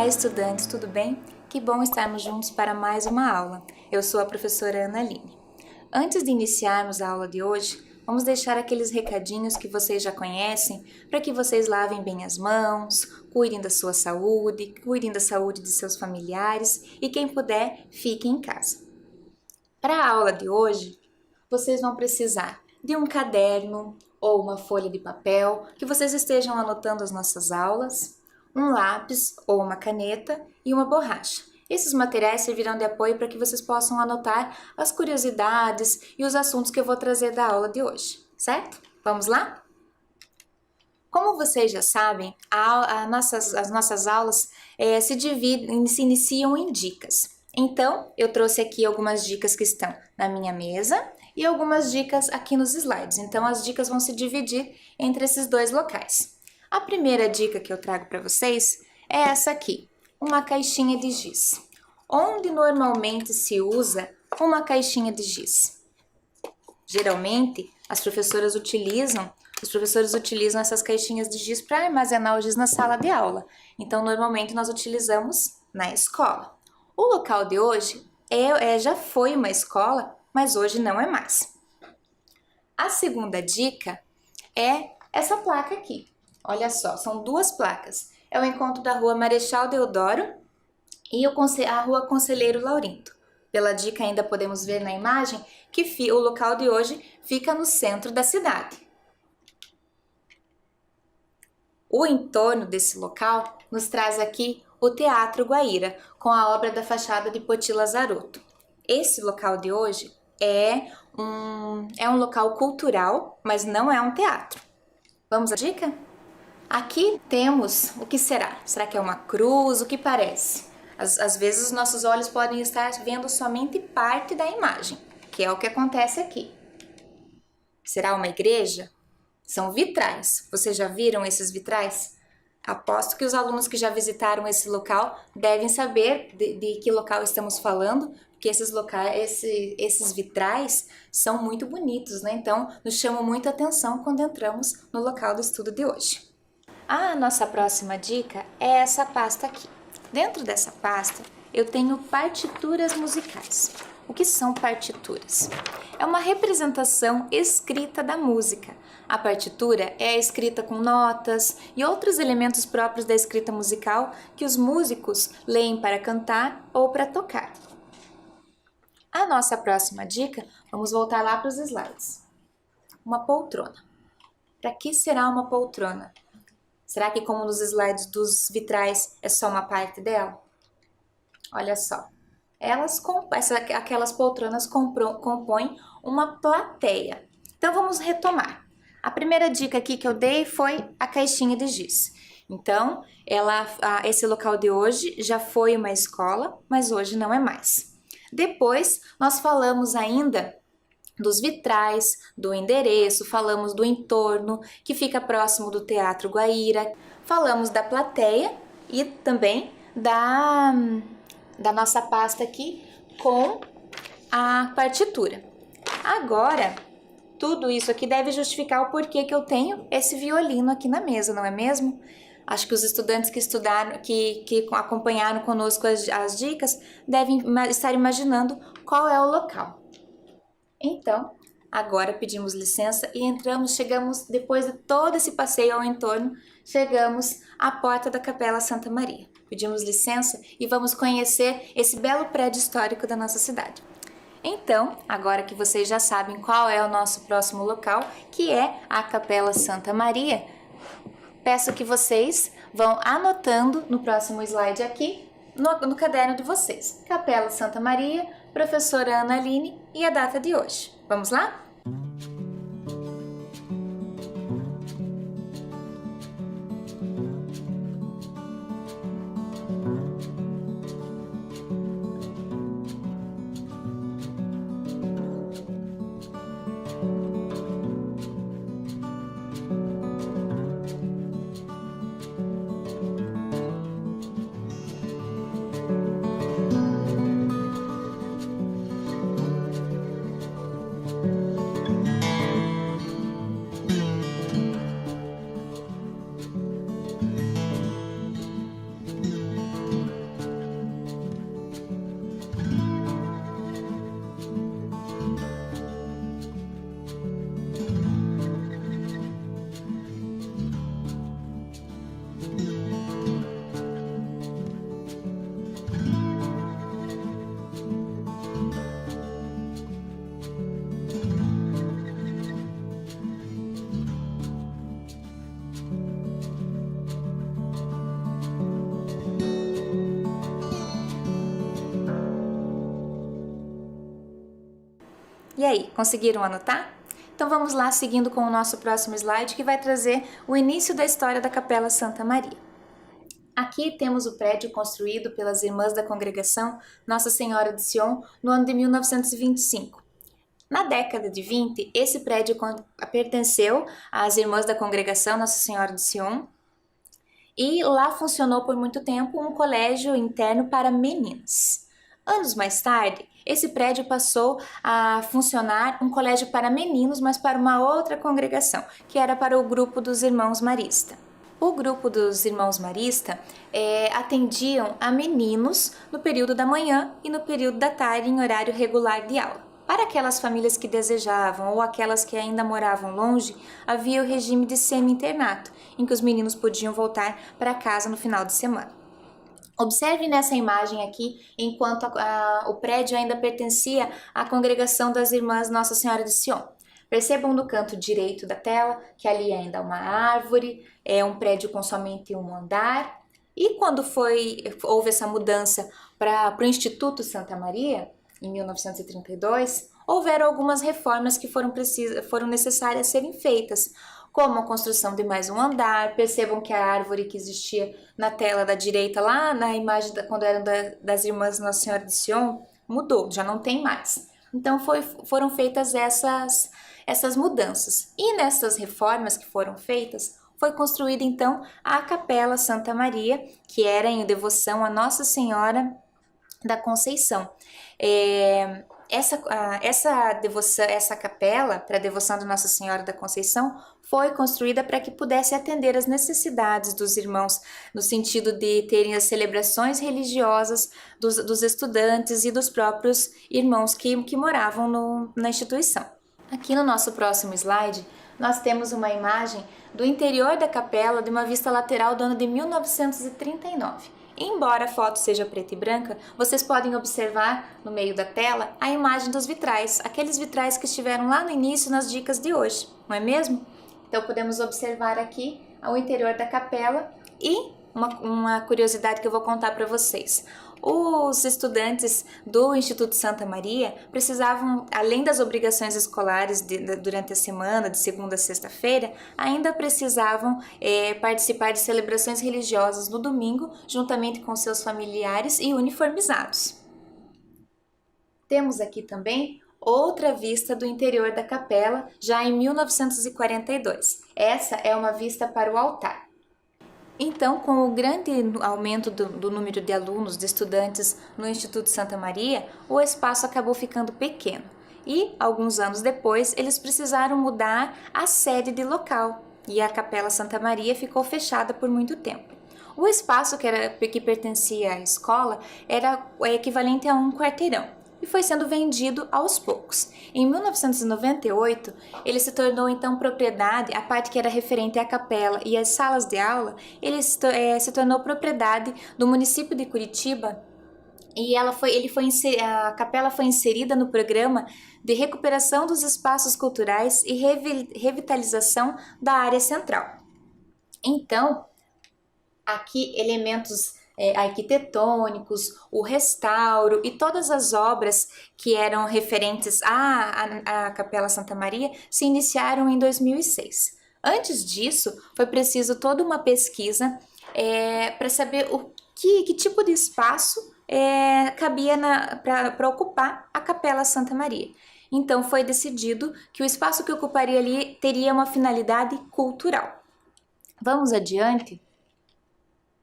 estudantes, tudo bem? Que bom estarmos juntos para mais uma aula. Eu sou a professora Ana Aline. Antes de iniciarmos a aula de hoje, vamos deixar aqueles recadinhos que vocês já conhecem para que vocês lavem bem as mãos, cuidem da sua saúde, cuidem da saúde de seus familiares e quem puder, fique em casa. Para a aula de hoje, vocês vão precisar de um caderno ou uma folha de papel que vocês estejam anotando as nossas aulas, um lápis ou uma caneta e uma borracha. Esses materiais servirão de apoio para que vocês possam anotar as curiosidades e os assuntos que eu vou trazer da aula de hoje, certo? Vamos lá? Como vocês já sabem, as nossas aulas se iniciam em dicas. Então, eu trouxe aqui algumas dicas que estão na minha mesa e algumas dicas aqui nos slides. Então, as dicas vão se dividir entre esses dois locais. A primeira dica que eu trago para vocês é essa aqui, uma caixinha de giz. Onde normalmente se usa uma caixinha de giz? Geralmente, os professores utilizam essas caixinhas de giz para armazenar o giz na sala de aula. Então, normalmente nós utilizamos na escola. O local de hoje já foi uma escola, mas hoje não é mais. A segunda dica é essa placa aqui. Olha só, são duas placas. É o encontro da Rua Marechal Deodoro e a Rua Conselheiro Laurindo. Pela dica ainda podemos ver na imagem que o local de hoje fica no centro da cidade. O entorno desse local nos traz aqui o Teatro Guaíra, com a obra da Fachada de Poti Lazarotto. Esse local de hoje é um local cultural, mas não é um teatro. Vamos à dica? Aqui temos o que será? Será que é uma cruz? O que parece? Às vezes os nossos olhos podem estar vendo somente parte da imagem, que é o que acontece aqui. Será uma igreja? São vitrais. Vocês já viram esses vitrais? Aposto que os alunos que já visitaram esse local devem saber de que local estamos falando, porque esses vitrais são muito bonitos, né? Então, nos chamam muita atenção quando entramos no local do estudo de hoje. A nossa próxima dica é essa pasta aqui. Dentro dessa pasta, eu tenho partituras musicais. O que são partituras? É uma representação escrita da música. A partitura é escrita com notas e outros elementos próprios da escrita musical que os músicos leem para cantar ou para tocar. A nossa próxima dica, vamos voltar lá para os slides. Uma poltrona. Para que será uma poltrona? Será que, como nos slides dos vitrais, é só uma parte dela? Olha só. Aquelas poltronas compõem uma plateia. Então, vamos retomar. A primeira dica aqui que eu dei foi a caixinha de giz. Então, esse local de hoje já foi uma escola, mas hoje não é mais. Depois, nós falamos ainda dos vitrais, do endereço, falamos do entorno, que fica próximo do Teatro Guaíra, falamos da plateia e também da nossa pasta aqui com a partitura. Agora, tudo isso aqui deve justificar o porquê que eu tenho esse violino aqui na mesa, não é mesmo? Acho que os estudantes que estudaram, que acompanharam conosco as dicas, devem estar imaginando qual é o local. Então, agora pedimos licença e chegamos, depois de todo esse passeio ao entorno, chegamos à porta da Capela Santa Maria. Pedimos licença e vamos conhecer esse belo prédio histórico da nossa cidade. Então, agora que vocês já sabem qual é o nosso próximo local, que é a Capela Santa Maria, peço que vocês vão anotando no próximo slide aqui, no caderno de vocês. Capela Santa Maria, professora Ana Aline e a data de hoje. Vamos lá? aí, conseguiram anotar? Então vamos lá, seguindo com o nosso próximo slide, que vai trazer o início da história da Capela Santa Maria. Aqui temos o prédio construído pelas irmãs da congregação Nossa Senhora de Sion no ano de 1925. Na década de 20, esse prédio pertenceu às irmãs da congregação Nossa Senhora de Sion e lá funcionou por muito tempo um colégio interno para meninas. Anos mais tarde, esse prédio passou a funcionar um colégio para meninos, mas para uma outra congregação, que era para o grupo dos Irmãos Marista. O grupo dos Irmãos Marista atendiam a meninos no período da manhã e no período da tarde em horário regular de aula. Para aquelas famílias que desejavam ou aquelas que ainda moravam longe, havia o regime de semi-internato, em que os meninos podiam voltar para casa no final de semana. Observe nessa imagem aqui, enquanto o prédio ainda pertencia à congregação das Irmãs Nossa Senhora de Sion. Percebam no canto direito da tela que ali ainda há uma árvore, é um prédio com somente um andar. E quando houve essa mudança para o Instituto Santa Maria, em 1932, houveram algumas reformas que foram necessárias serem feitas, como a construção de mais um andar. Percebam que a árvore que existia na tela da direita, lá na imagem quando eram das Irmãs Nossa Senhora de Sion, mudou, já não tem mais. Então foram feitas essas mudanças. E nessas reformas que foram feitas, foi construída então a Capela Santa Maria, que era em devoção a Nossa Senhora da Conceição. Essa capela para a devoção de Nossa Senhora da Conceição foi construída para que pudesse atender às necessidades dos irmãos, no sentido de terem as celebrações religiosas dos estudantes e dos próprios irmãos que moravam na instituição. Aqui no nosso próximo slide, nós temos uma imagem do interior da capela de uma vista lateral do ano de 1939. Embora a foto seja preta e branca, vocês podem observar no meio da tela a imagem dos vitrais, aqueles vitrais que estiveram lá no início nas dicas de hoje, não é mesmo? Então podemos observar aqui o interior da capela e uma curiosidade que eu vou contar para vocês. Os estudantes do Instituto Santa Maria precisavam, além das obrigações escolares durante a semana, de segunda a sexta-feira, ainda precisavam participar de celebrações religiosas no domingo, juntamente com seus familiares e uniformizados. Temos aqui também outra vista do interior da capela, já em 1942. Essa é uma vista para o altar. Então, com o grande aumento do número de alunos, de estudantes no Instituto Santa Maria, o espaço acabou ficando pequeno. E, alguns anos depois, eles precisaram mudar a sede de local e a Capela Santa Maria ficou fechada por muito tempo. O espaço que pertencia à escola era equivalente a um quarteirão e foi sendo vendido aos poucos. Em 1998, ele se tornou então propriedade, a parte que era referente à capela e às salas de aula, ele se tornou propriedade do município de Curitiba e a capela foi inserida no programa de recuperação dos espaços culturais e revitalização da área central. Então, aqui elementos arquitetônicos, o restauro e todas as obras que eram referentes à Capela Santa Maria se iniciaram em 2006. Antes disso, foi preciso toda uma pesquisa para saber que tipo de espaço cabia para ocupar a Capela Santa Maria. Então foi decidido que o espaço que ocuparia ali teria uma finalidade cultural. Vamos adiante?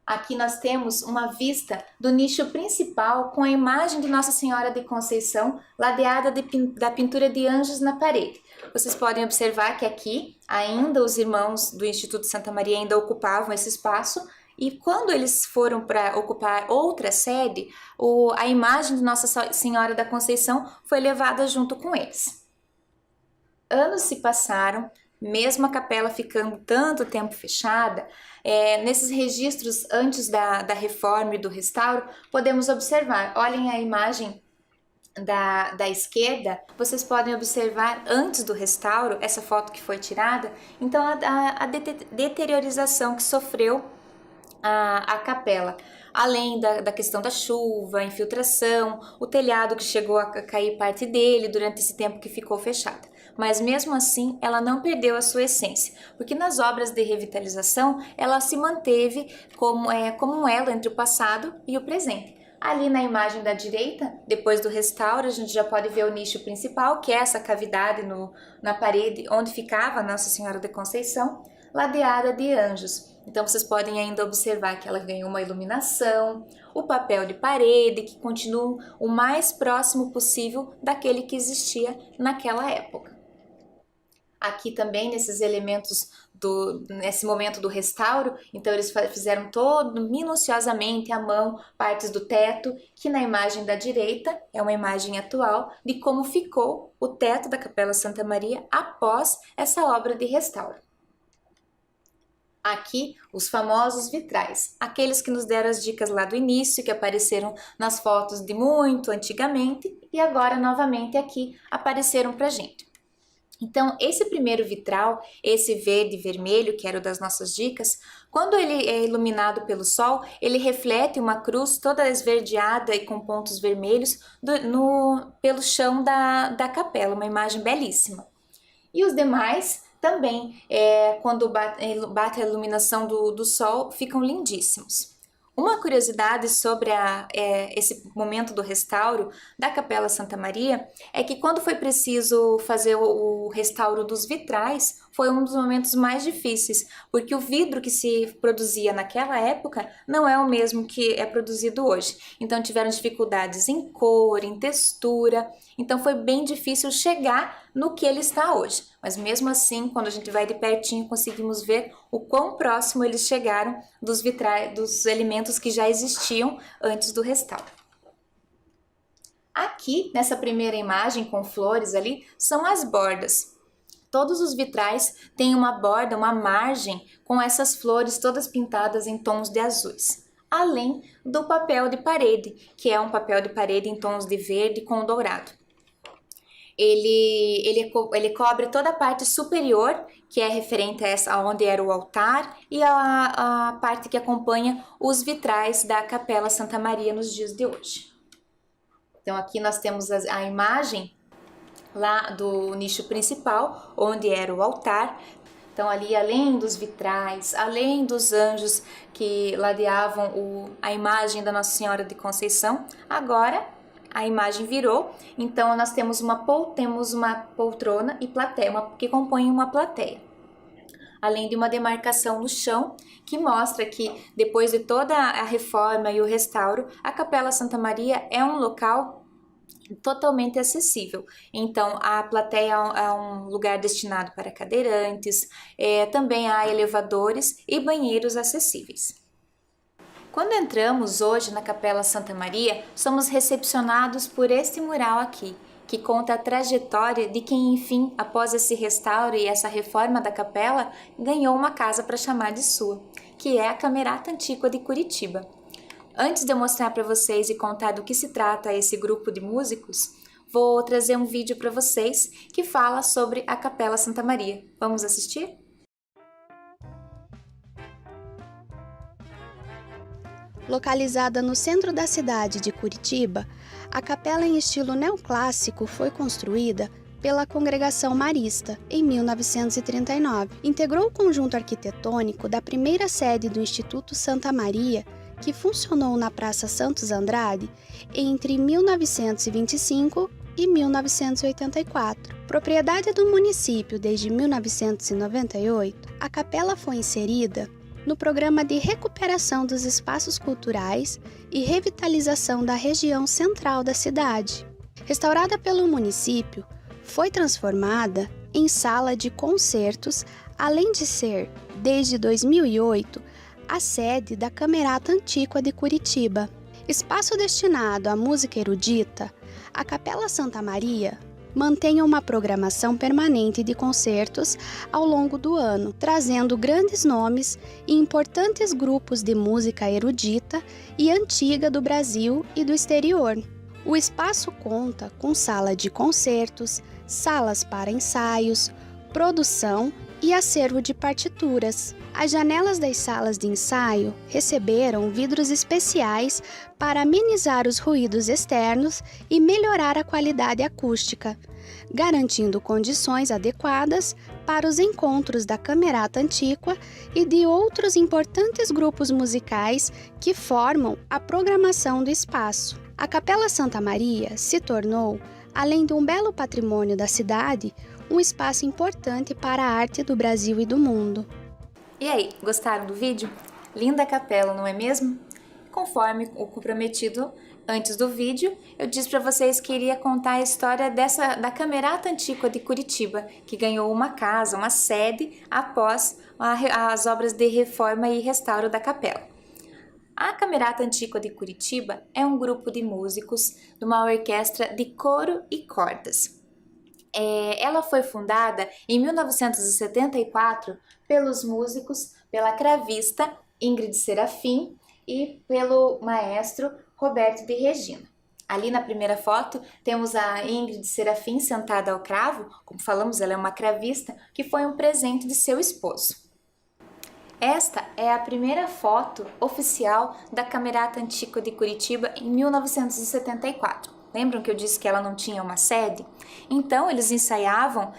Aqui nós temos uma vista do nicho principal com a imagem de Nossa Senhora de Conceição, ladeada da pintura de anjos na parede. Vocês podem observar que aqui ainda os irmãos do Instituto Santa Maria ainda ocupavam esse espaço e quando eles foram para ocupar outra sede, a imagem de Nossa Senhora da Conceição foi levada junto com eles. Anos se passaram, mesmo a capela ficando tanto tempo fechada, nesses registros antes da reforma e do restauro, podemos observar, olhem a imagem da esquerda, vocês podem observar antes do restauro, essa foto que foi tirada, então a deteriorização que sofreu a capela. além da questão da chuva, infiltração, o telhado que chegou a cair parte dele durante esse tempo que ficou fechada. Mas mesmo assim, ela não perdeu a sua essência, porque nas obras de revitalização, ela se manteve como um elo entre o passado e o presente. Ali na imagem da direita, depois do restauro, a gente já pode ver o nicho principal, que é essa cavidade na parede onde ficava Nossa Senhora da Conceição, ladeada de anjos. Então vocês podem ainda observar que ela ganhou uma iluminação, o papel de parede, que continua o mais próximo possível daquele que existia naquela época. Aqui também, nesses elementos, nesse momento do restauro, então eles fizeram todo minuciosamente à mão partes do teto, que na imagem da direita é uma imagem atual de como ficou o teto da Capela Santa Maria após essa obra de restauro. Aqui, os famosos vitrais, aqueles que nos deram as dicas lá do início, que apareceram nas fotos de muito antigamente e agora novamente aqui apareceram pra gente. Então, esse primeiro vitral, esse verde e vermelho, que era o das nossas dicas, quando ele é iluminado pelo sol, ele reflete uma cruz toda esverdeada e com pontos vermelhos pelo chão da capela, uma imagem belíssima. E os demais também, quando bate a iluminação do sol, ficam lindíssimos. Uma curiosidade sobre esse momento do restauro da Capela Santa Maria é que quando foi preciso fazer o restauro dos vitrais, foi um dos momentos mais difíceis, porque o vidro que se produzia naquela época não é o mesmo que é produzido hoje. Então tiveram dificuldades em cor, em textura, então foi bem difícil chegar no que ele está hoje. Mas mesmo assim, quando a gente vai de pertinho, conseguimos ver o quão próximo eles chegaram dos vitrais, dos elementos que já existiam antes do restauro. Aqui, nessa primeira imagem com flores ali, são as bordas. Todos os vitrais têm uma borda, uma margem com essas flores todas pintadas em tons de azuis, além do papel de parede, que é um papel de parede em tons de verde com dourado. Ele cobre toda a parte superior, que é referente a onde era o altar, e a parte que acompanha os vitrais da Capela Santa Maria nos dias de hoje. Então aqui nós temos a imagem lá do nicho principal, onde era o altar. Então ali, além dos vitrais, além dos anjos que ladeavam a imagem da Nossa Senhora de Conceição, agora a imagem virou, então nós temos uma poltrona e plateia, que compõem uma plateia. Além de uma demarcação no chão, que mostra que depois de toda a reforma e o restauro, a Capela Santa Maria é um local totalmente acessível. Então, a plateia é um lugar destinado para cadeirantes, também há elevadores e banheiros acessíveis. Quando entramos hoje na Capela Santa Maria, somos recepcionados por este mural aqui, que conta a trajetória de quem, enfim, após esse restauro e essa reforma da capela, ganhou uma casa para chamar de sua, que é a Camerata Antiqua de Curitiba. Antes de eu mostrar para vocês e contar do que se trata esse grupo de músicos, vou trazer um vídeo para vocês que fala sobre a Capela Santa Maria. Vamos assistir? Localizada no centro da cidade de Curitiba, a capela em estilo neoclássico foi construída pela Congregação Marista em 1939. Integrou o conjunto arquitetônico da primeira sede do Instituto Santa Maria, que funcionou na Praça Santos Andrade entre 1925 e 1984. Propriedade do município desde 1998, a capela foi inserida no Programa de Recuperação dos Espaços Culturais e Revitalização da região central da cidade. Restaurada pelo município, foi transformada em sala de concertos, além de ser, desde 2008, a sede da Camerata Antiqua de Curitiba. Espaço destinado à música erudita, a Capela Santa Maria mantém uma programação permanente de concertos ao longo do ano, trazendo grandes nomes e importantes grupos de música erudita e antiga do Brasil e do exterior. O espaço conta com sala de concertos, salas para ensaios, produção e acervo de partituras. As janelas das salas de ensaio receberam vidros especiais para amenizar os ruídos externos e melhorar a qualidade acústica, garantindo condições adequadas para os encontros da Camerata Antiqua e de outros importantes grupos musicais que formam a programação do espaço. A Capela Santa Maria se tornou, além de um belo patrimônio da cidade, um espaço importante para a arte do Brasil e do mundo. E aí, gostaram do vídeo? Linda capela, não é mesmo? Conforme o comprometido antes do vídeo, eu disse para vocês que iria contar a história da Camerata Antiqua de Curitiba, que ganhou uma casa, uma sede, após as obras de reforma e restauro da capela. A Camerata Antiqua de Curitiba é um grupo de músicos de uma orquestra de coro e cordas. Ela foi fundada em 1974 pelos músicos, pela cravista Ingrid Serafim e pelo maestro Roberto de Regina. Ali na primeira foto temos a Ingrid Serafim sentada ao cravo, como falamos, ela é uma cravista, que foi um presente de seu esposo. Esta é a primeira foto oficial da Camerata Antiqua de Curitiba em 1974. Lembram que eu disse que ela não tinha uma sede? Então, eles ensaiavam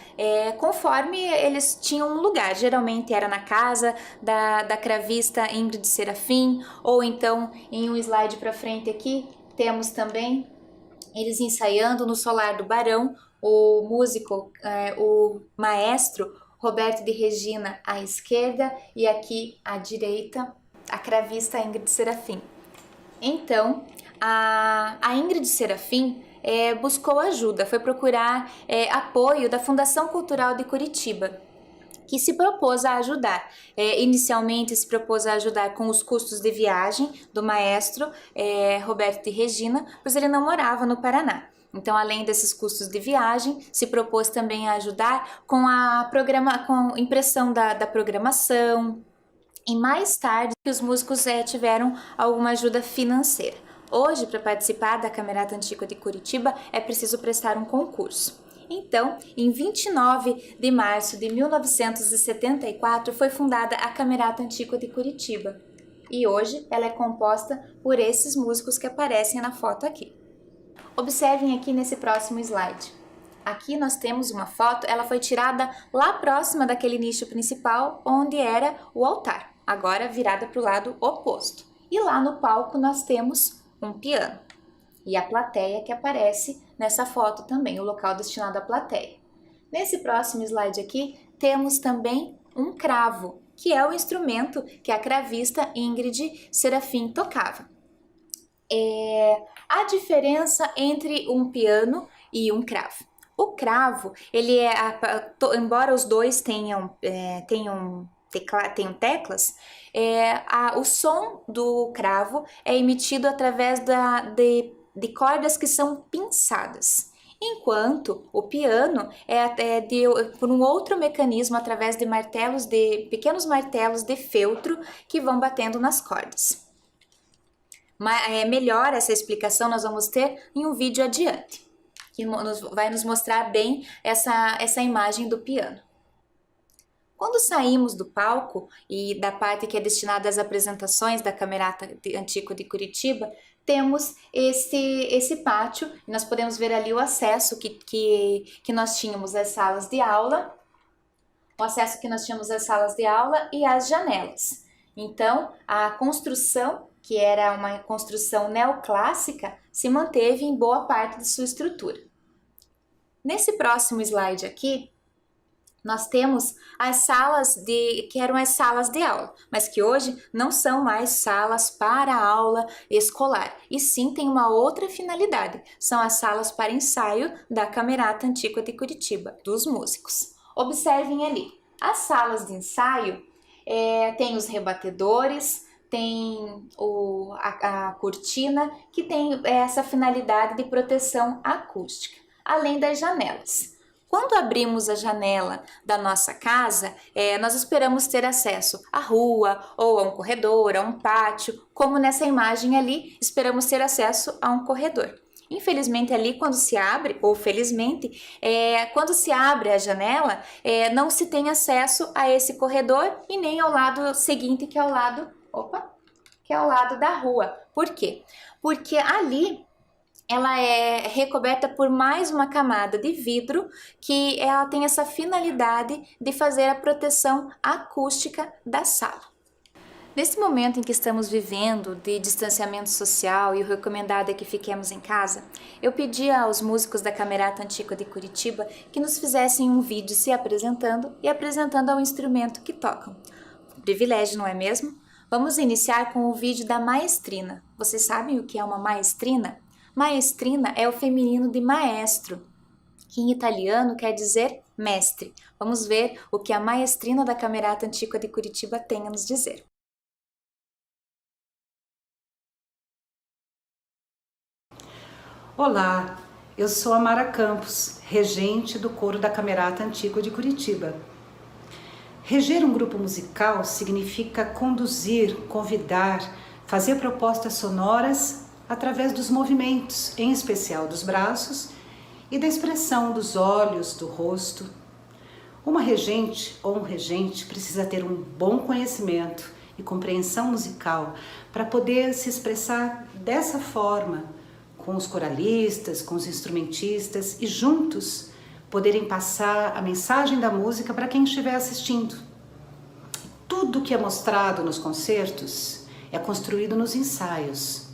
conforme eles tinham um lugar. Geralmente era na casa da cravista Ingrid Serafim, ou então, em um slide para frente aqui, temos também eles ensaiando no Solar do Barão, o músico, o maestro Roberto de Regina à esquerda e aqui à direita, a cravista Ingrid Serafim. Então, a Ingrid Serafim buscou ajuda, foi procurar apoio da Fundação Cultural de Curitiba, que se propôs a ajudar. Inicialmente se propôs a ajudar com os custos de viagem do maestro Roberto de Regina, pois ele não morava no Paraná. Então, além desses custos de viagem, se propôs também a ajudar com com impressão da programação, e mais tarde os músicos tiveram alguma ajuda financeira. Hoje, para participar da Camerata Antiqua de Curitiba, é preciso prestar um concurso. Então, em 29 de março de 1974, foi fundada a Camerata Antiqua de Curitiba. E hoje ela é composta por esses músicos que aparecem na foto aqui. Observem aqui nesse próximo slide. Aqui nós temos uma foto, ela foi tirada lá próxima daquele nicho principal, onde era o altar, agora virada para o lado oposto. E lá no palco nós temos um piano. E a plateia que aparece nessa foto também, o local destinado à plateia. Nesse próximo slide aqui, temos também um cravo, que é o instrumento que a cravista Ingrid Serafim tocava. A diferença entre um piano e um cravo. O cravo, ele embora os dois tenham teclas, o som do cravo é emitido através de cordas que são pinçadas, enquanto o piano por um outro mecanismo através de pequenos martelos de feltro que vão batendo nas cordas. Melhor essa explicação nós vamos ter em um vídeo adiante, que vai nos mostrar bem essa imagem do piano. Quando saímos do palco e da parte que é destinada às apresentações da Camerata Antiqua de Curitiba, temos esse pátio, e nós podemos ver ali o acesso que nós tínhamos às salas de aula, e as janelas. Então, a construção, que era uma construção neoclássica, se manteve em boa parte de sua estrutura. Nesse próximo slide aqui, nós temos as salas que eram as salas de aula, mas que hoje não são mais salas para aula escolar, e sim tem uma outra finalidade, são as salas para ensaio da Camerata Antiqua de Curitiba, dos músicos. Observem ali, as salas de ensaio tem os rebatedores, tem a cortina, que tem essa finalidade de proteção acústica, além das janelas. Quando abrimos a janela da nossa casa, nós esperamos ter acesso à rua, ou a um corredor, a um pátio, como nessa imagem ali, esperamos ter acesso a um corredor. Infelizmente ali quando se abre, ou felizmente, quando se abre a janela, não se tem acesso a esse corredor e nem ao lado seguinte, que é o lado da rua. Por quê? Porque ali ela é recoberta por mais uma camada de vidro que ela tem essa finalidade de fazer a proteção acústica da sala. Nesse momento em que estamos vivendo de distanciamento social e o recomendado é que fiquemos em casa, eu pedi aos músicos da Camerata Antiqua de Curitiba que nos fizessem um vídeo se apresentando e apresentando ao instrumento que tocam. Privilégio, não é mesmo? Vamos iniciar com o vídeo da maestrina. Vocês sabem o que é uma maestrina? Maestrina é o feminino de maestro, que em italiano quer dizer mestre. Vamos ver o que a maestrina da Camerata Antiqua de Curitiba tem a nos dizer. Olá, eu sou a Mara Campos, regente do coro da Camerata Antiqua de Curitiba. Reger um grupo musical significa conduzir, convidar, fazer propostas sonoras através dos movimentos, em especial dos braços e da expressão dos olhos, do rosto. Uma regente ou um regente precisa ter um bom conhecimento e compreensão musical para poder se expressar dessa forma, com os coralistas, com os instrumentistas e juntos poderem passar a mensagem da música para quem estiver assistindo. Tudo que é mostrado nos concertos é construído nos ensaios,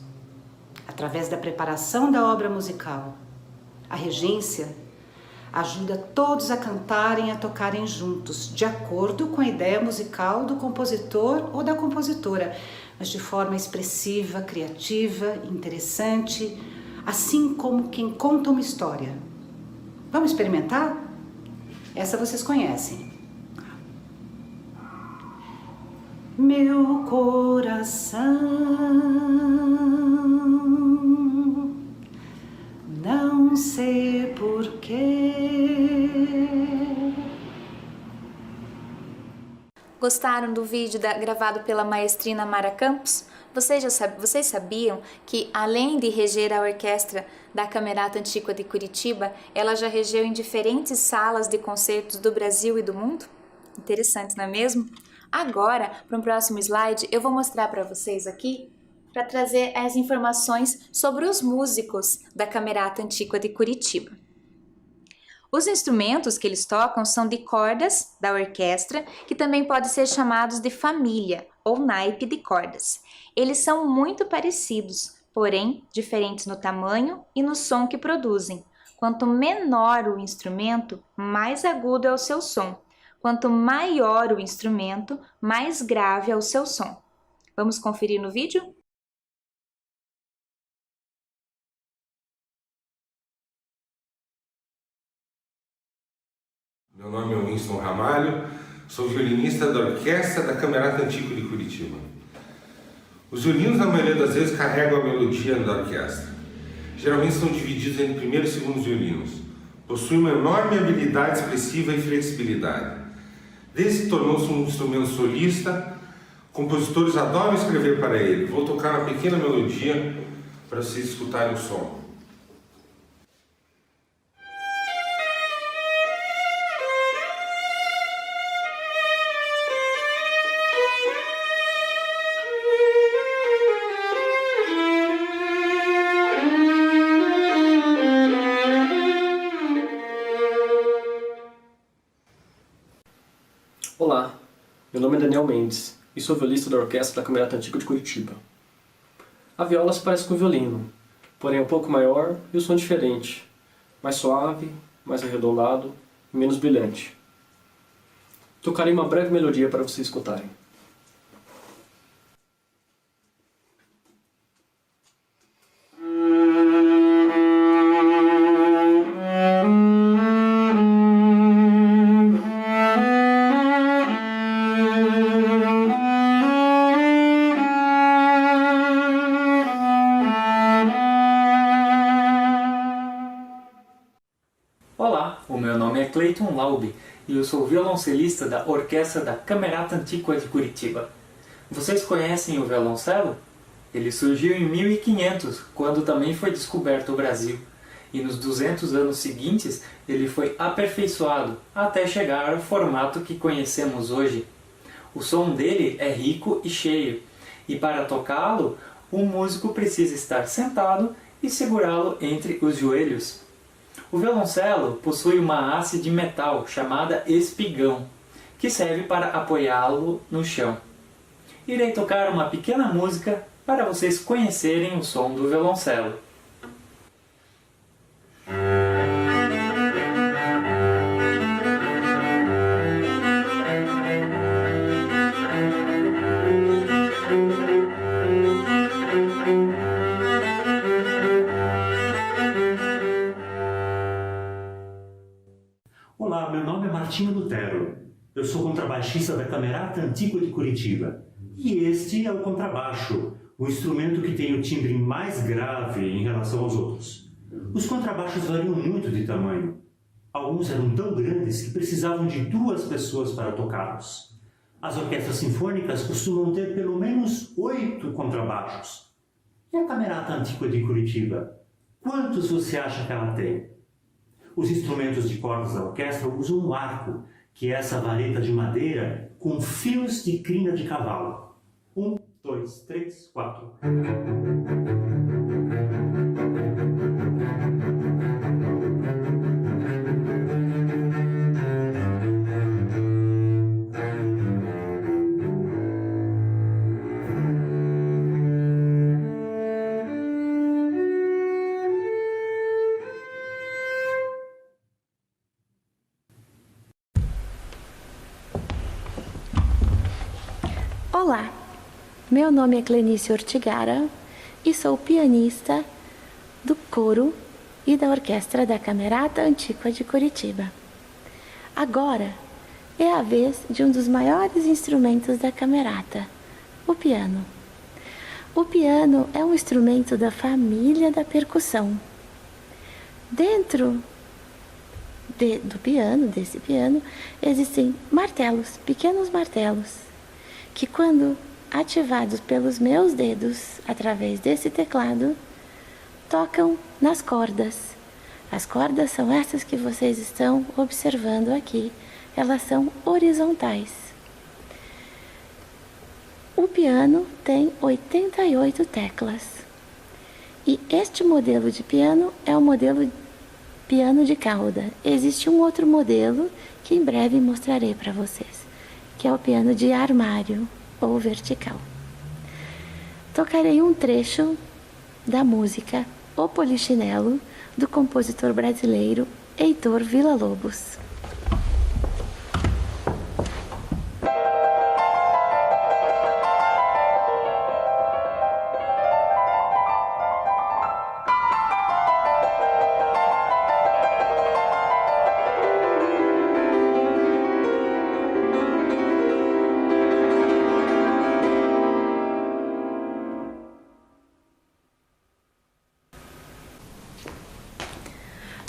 através da preparação da obra musical. A regência ajuda todos a cantarem e a tocarem juntos, de acordo com a ideia musical do compositor ou da compositora, mas de forma expressiva, criativa, interessante, assim como quem conta uma história. Vamos experimentar? Essa vocês conhecem. Meu coração não sei porquê. Gostaram do vídeo gravado pela maestrina Mara Campos? Vocês sabiam que, além de reger a orquestra da Camerata Antiqua de Curitiba, ela já regeu em diferentes salas de concertos do Brasil e do mundo? Interessante, não é mesmo? Agora, para um próximo slide, eu vou mostrar para vocês aqui, para trazer as informações sobre os músicos da Camerata Antiqua de Curitiba. Os instrumentos que eles tocam são de cordas da orquestra, que também podem ser chamados de família ou naipe de cordas. Eles são muito parecidos, porém diferentes no tamanho e no som que produzem. Quanto menor o instrumento, mais agudo é o seu som. Quanto maior o instrumento, mais grave é o seu som. Vamos conferir no vídeo? Meu nome é Winston Ramalho, sou violinista da Orquestra da Camerata Antiqua de Curitiba. Os violinos, na maioria das vezes, carregam a melodia da orquestra. Geralmente são divididos em primeiro e segundo violinos. Possuem uma enorme habilidade expressiva e flexibilidade. Desde que tornou-se um instrumento solista, compositores adoram escrever para ele. Vou tocar uma pequena melodia para vocês escutarem o som. Olá, meu nome é Daniel Mendes e sou violista da Orquestra da Camerata Antiqua de Curitiba. A viola se parece com o violino, porém é um pouco maior e o som diferente, mais suave, mais arredondado e menos brilhante. Tocarei uma breve melodia para vocês escutarem. Olá, o meu nome é Cleiton Laube e eu sou violoncelista da Orquestra da Camerata Antiqua de Curitiba. Vocês conhecem o violoncelo? Ele surgiu em 1500, quando também foi descoberto o Brasil. E nos 200 anos seguintes, ele foi aperfeiçoado até chegar ao formato que conhecemos hoje. O som dele é rico e cheio, e para tocá-lo, o músico precisa estar sentado e segurá-lo entre os joelhos. O violoncelo possui uma haste de metal chamada espigão, que serve para apoiá-lo no chão. Irei tocar uma pequena música para vocês conhecerem o som do violoncelo. Olá, meu nome é Martinho Lutero. Eu sou contrabaixista da Camerata Antiqua de Curitiba. E este é o contrabaixo, o instrumento que tem o timbre mais grave em relação aos outros. Os contrabaixos variam muito de tamanho. Alguns eram tão grandes que precisavam de 2 pessoas para tocá-los. As orquestras sinfônicas costumam ter pelo menos 8 contrabaixos. E a Camerata Antiqua de Curitiba? Quantos você acha que ela tem? Os instrumentos de cordas da orquestra usam um arco, que é essa vareta de madeira com fios de crina de cavalo. 1, 2, 3, 4. Olá, meu nome é Clenice Ortigara e sou pianista do coro e da orquestra da Camerata Antiqua de Curitiba. Agora é a vez de um dos maiores instrumentos da Camerata, o piano. O piano é um instrumento da família da percussão. Dentro desse piano, existem martelos, pequenos martelos, que quando ativados pelos meus dedos através desse teclado, tocam nas cordas. As cordas são essas que vocês estão observando aqui. Elas são horizontais. O piano tem 88 teclas. E este modelo de piano é o modelo piano de cauda. Existe um outro modelo que em breve mostrarei para vocês, que é o piano de armário ou vertical. Tocarei um trecho da música O Polichinelo, do compositor brasileiro Heitor Villa-Lobos.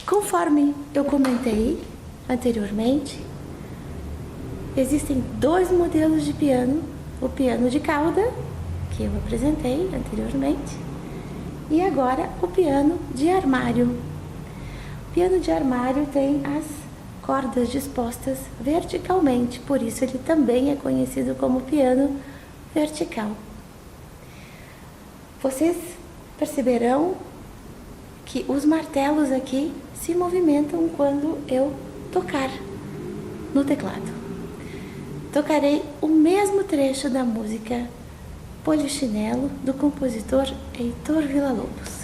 Conforme eu comentei anteriormente, existem 2 modelos de piano, o piano de cauda, que eu apresentei anteriormente, e agora o piano de armário. O piano de armário tem as cordas dispostas verticalmente, por isso ele também é conhecido como piano vertical. Vocês perceberão que os martelos aqui se movimentam quando eu tocar no teclado. Tocarei o mesmo trecho da música Polichinelo, do compositor Heitor Villa-Lobos.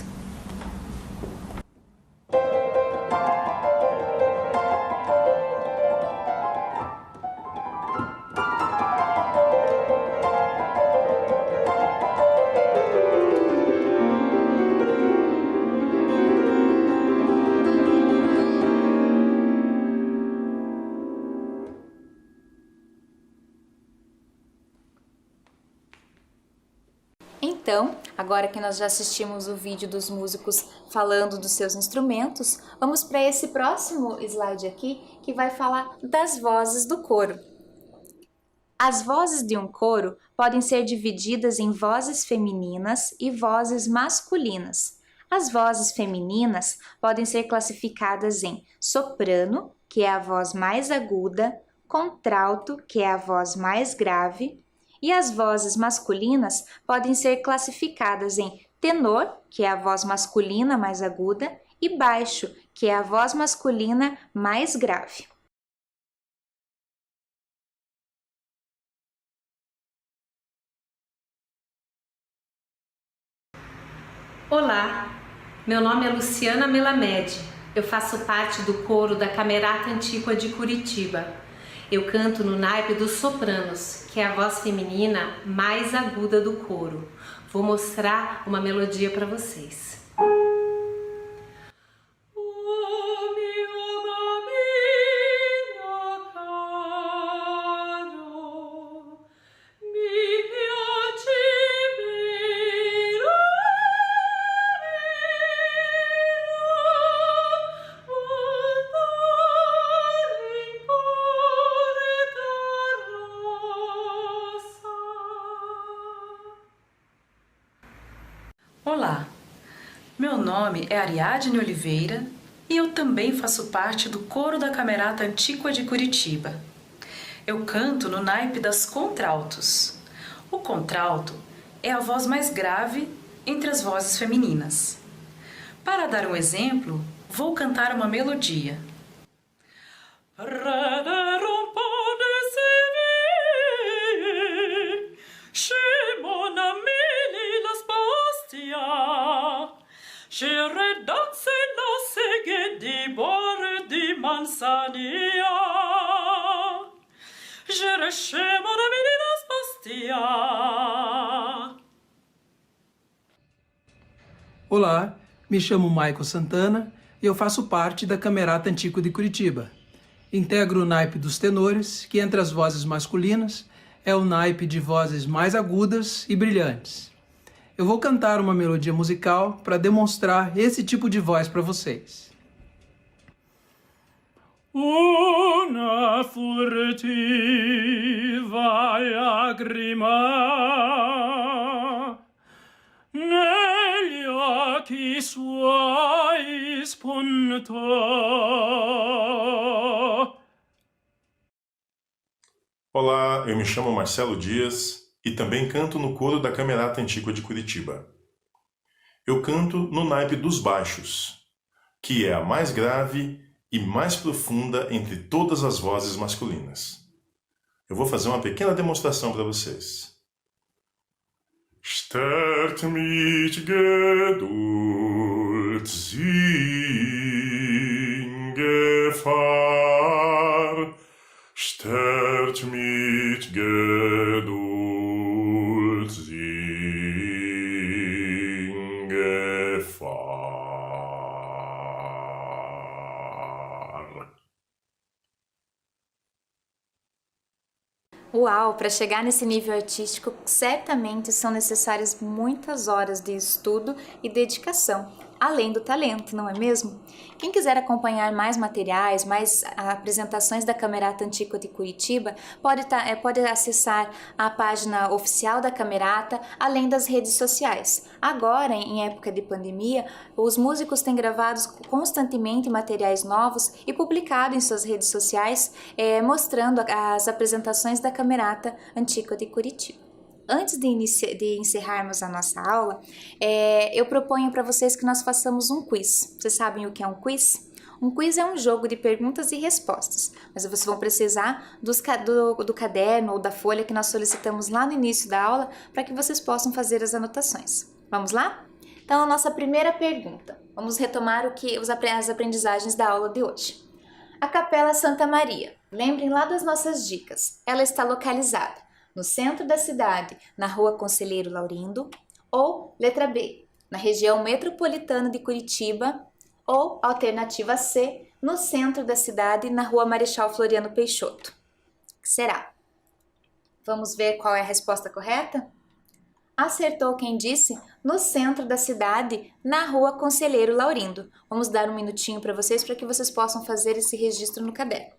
Então, agora que nós já assistimos o vídeo dos músicos falando dos seus instrumentos, vamos para esse próximo slide aqui, que vai falar das vozes do coro. As vozes de um coro podem ser divididas em vozes femininas e vozes masculinas. As vozes femininas podem ser classificadas em soprano, que é a voz mais aguda, contralto, que é a voz mais grave, e as vozes masculinas podem ser classificadas em tenor, que é a voz masculina mais aguda, e baixo, que é a voz masculina mais grave. Olá, meu nome é Luciana Melamed. Eu faço parte do coro da Camerata Antíqua de Curitiba. Eu canto no naipe dos sopranos, que é a voz feminina mais aguda do coro. Vou mostrar uma melodia para vocês. Olá, meu nome é Ariadne Oliveira e eu também faço parte do coro da Camerata Antíqua de Curitiba. Eu canto no naipe das contraltos. O contralto é a voz mais grave entre as vozes femininas. Para dar um exemplo, vou cantar uma melodia. Olá, me chamo Maico Santana e eu faço parte da Camerata Antíqua de Curitiba. Integro o naipe dos tenores, que entre as vozes masculinas é o naipe de vozes mais agudas e brilhantes. Eu vou cantar uma melodia musical para demonstrar esse tipo de voz para vocês. Una furtiva lagrima negli occhi suoi spuntò. Olá, eu me chamo Marcelo Dias e também canto no coro da Camerata Antíqua de Curitiba. Eu canto no naipe dos baixos, que é a mais grave e mais profunda entre todas as vozes masculinas. Eu vou fazer uma pequena demonstração para vocês. Stört mich Geduld, in Gefahr. Stört mich Geduld, in Gefahr. Uau! Para chegar nesse nível artístico, certamente são necessárias muitas horas de estudo e dedicação, além do talento, não é mesmo? Quem quiser acompanhar mais materiais, mais apresentações da Camerata Antíqua de Curitiba, pode acessar a página oficial da Camerata, além das redes sociais. Agora, em época de pandemia, os músicos têm gravado constantemente materiais novos e publicado em suas redes sociais, mostrando as apresentações da Camerata Antíqua de Curitiba. Antes de encerrarmos a nossa aula, eu proponho para vocês que nós façamos um quiz. Vocês sabem o que é um quiz? Um quiz é um jogo de perguntas e respostas, mas vocês vão precisar do caderno ou da folha que nós solicitamos lá no início da aula para que vocês possam fazer as anotações. Vamos lá? Então, a nossa primeira pergunta. Vamos retomar as aprendizagens da aula de hoje. A Capela Santa Maria. Lembrem lá das nossas dicas. Ela está localizada no centro da cidade, na Rua Conselheiro Laurindo, ou letra B, na região metropolitana de Curitiba, ou alternativa C, no centro da cidade, na Rua Marechal Floriano Peixoto. O que será? Vamos ver qual é a resposta correta? Acertou quem disse no centro da cidade, na Rua Conselheiro Laurindo. Vamos dar um minutinho para vocês que vocês possam fazer esse registro no caderno.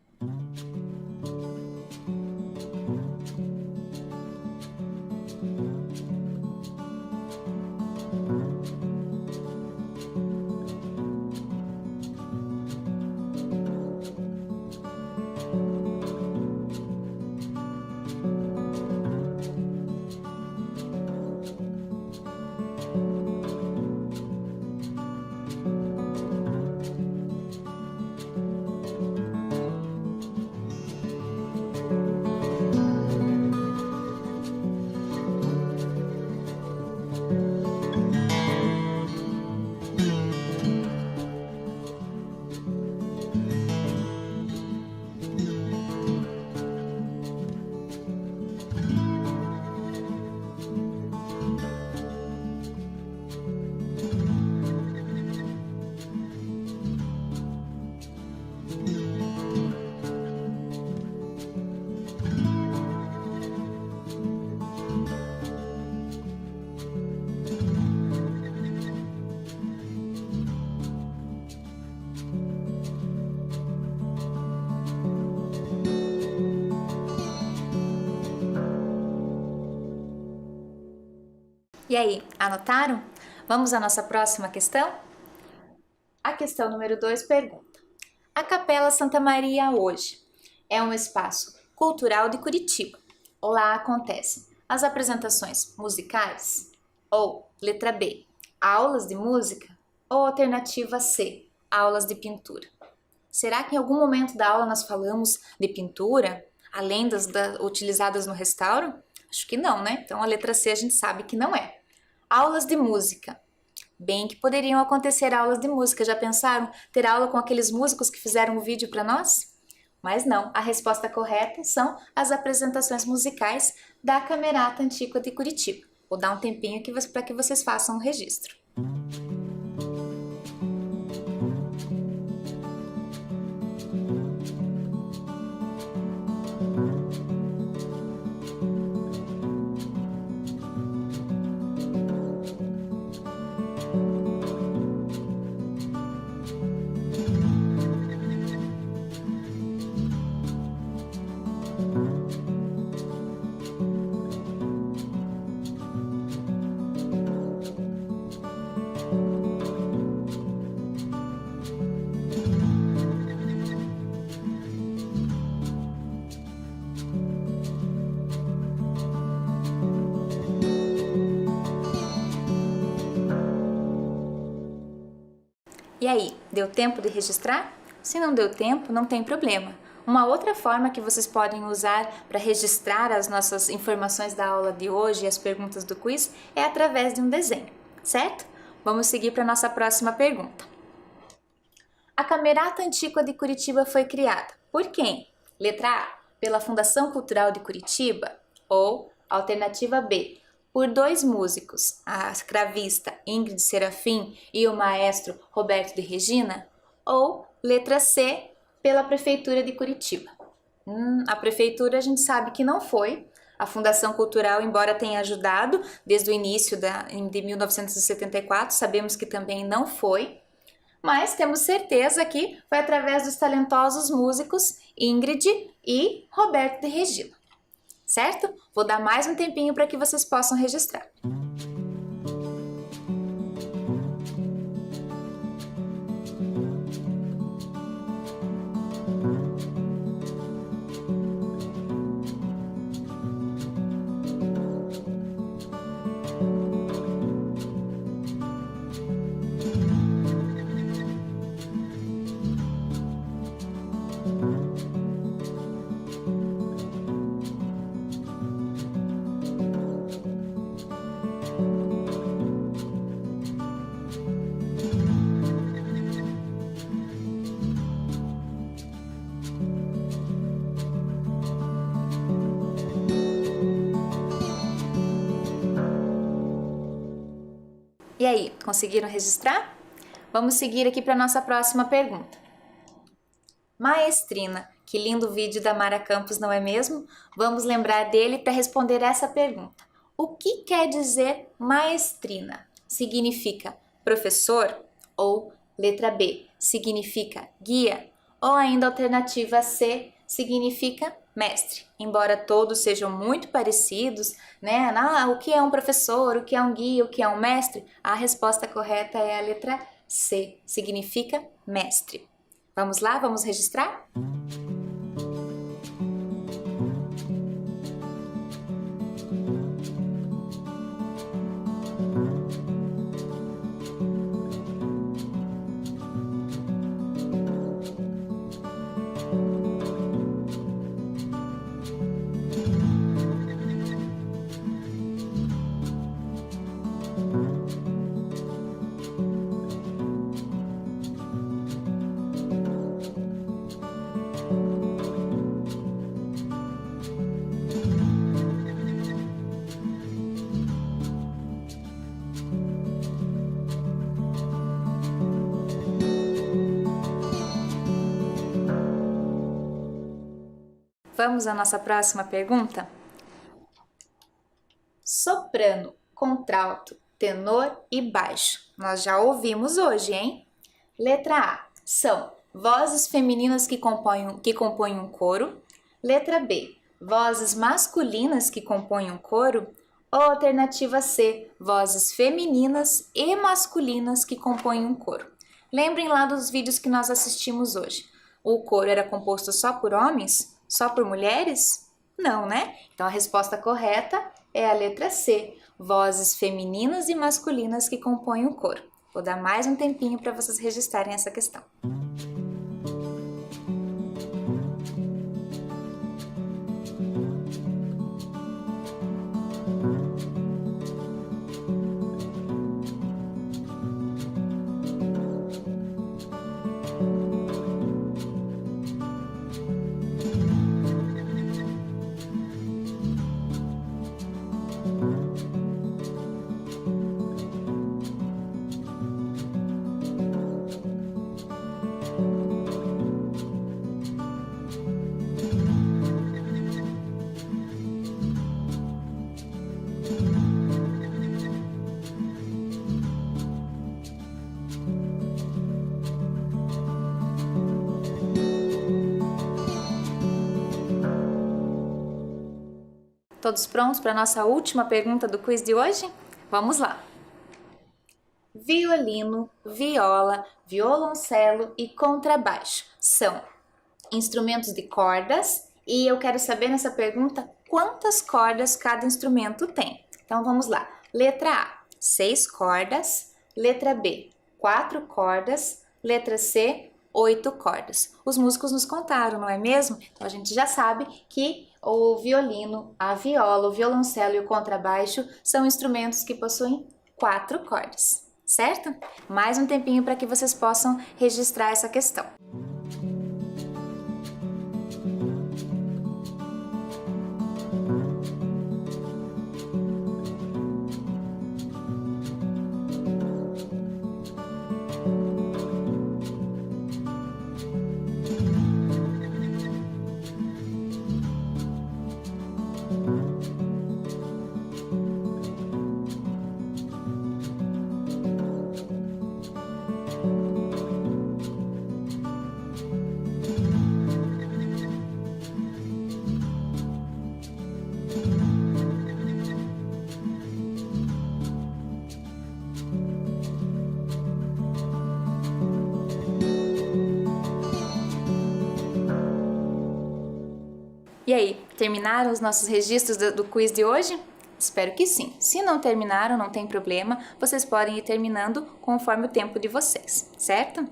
E aí, anotaram? Vamos à nossa próxima questão? A questão número 2 pergunta: a Capela Santa Maria hoje é um espaço cultural de Curitiba. Lá acontecem as apresentações musicais? Ou, letra B, aulas de música? Ou alternativa C, aulas de pintura? Será que em algum momento da aula nós falamos de pintura, além das utilizadas no restauro? Acho que não, né? Então a letra C a gente sabe que não é. Aulas de música. Bem que poderiam acontecer aulas de música, já pensaram? Ter aula com aqueles músicos que fizeram o vídeo para nós? Mas não, a resposta correta são as apresentações musicais da Camerata Antiqua de Curitiba. Vou dar um tempinho para que vocês façam o registro. E aí, deu tempo de registrar? Se não deu tempo, não tem problema. Uma outra forma que vocês podem usar para registrar as nossas informações da aula de hoje e as perguntas do quiz é através de um desenho, certo? Vamos seguir para a nossa próxima pergunta. A Camerata Antiqua de Curitiba foi criada por quem? Letra A, pela Fundação Cultural de Curitiba, ou alternativa B, por 2 músicos, a cravista Ingrid Serafim e o maestro Roberto de Regina, ou letra C, pela Prefeitura de Curitiba. A Prefeitura a gente sabe que não foi. A Fundação Cultural, embora tenha ajudado desde o início de 1974, sabemos que também não foi, mas temos certeza que foi através dos talentosos músicos Ingrid e Roberto de Regina. Certo? Vou dar mais um tempinho para que vocês possam registrar. E aí, conseguiram registrar? Vamos seguir aqui para a nossa próxima pergunta. Maestrina, que lindo vídeo da Mara Campos, não é mesmo? Vamos lembrar dele para responder essa pergunta. O que quer dizer maestrina? Significa professor? Ou letra B, significa guia? Ou ainda alternativa C, significa mestre? Embora todos sejam muito parecidos, né? O que é um professor, o que é um guia, o que é um mestre? A resposta correta é a letra C, significa mestre. Vamos lá, vamos registrar? Vamos à nossa próxima pergunta? Soprano, contralto, tenor e baixo. Nós já ouvimos hoje, hein? Letra A. São vozes femininas que compõem um coro. Letra B. Vozes masculinas que compõem um coro. Ou alternativa C, vozes femininas e masculinas que compõem um coro. Lembrem lá dos vídeos que nós assistimos hoje. O coro era composto só por homens? Só por mulheres? Não, né? Então a resposta correta é a letra C, vozes femininas e masculinas que compõem o coro. Vou dar mais um tempinho para vocês registrarem essa questão. Todos prontos para a nossa última pergunta do quiz de hoje? Vamos lá! Violino, viola, violoncelo e contrabaixo são instrumentos de cordas e eu quero saber nessa pergunta quantas cordas cada instrumento tem. Então vamos lá. Letra A, 6 cordas. Letra B, 4 cordas. Letra C, 8 cordas. Os músicos nos contaram, não é mesmo? Então a gente já sabe que o violino, a viola, o violoncelo e o contrabaixo são instrumentos que possuem 4 cordas, certo? Mais um tempinho para que vocês possam registrar essa questão. E aí, terminaram os nossos registros do quiz de hoje? Espero que sim. Se não terminaram, não tem problema, vocês podem ir terminando conforme o tempo de vocês, certo?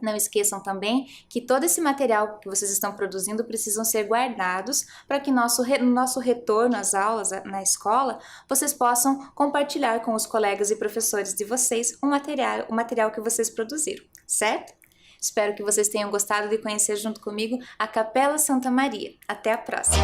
Não esqueçam também que todo esse material que vocês estão produzindo precisam ser guardados para que no nosso retorno às aulas na escola, vocês possam compartilhar com os colegas e professores de vocês o material que vocês produziram, certo? Espero que vocês tenham gostado de conhecer junto comigo a Capela Santa Maria. Até a próxima!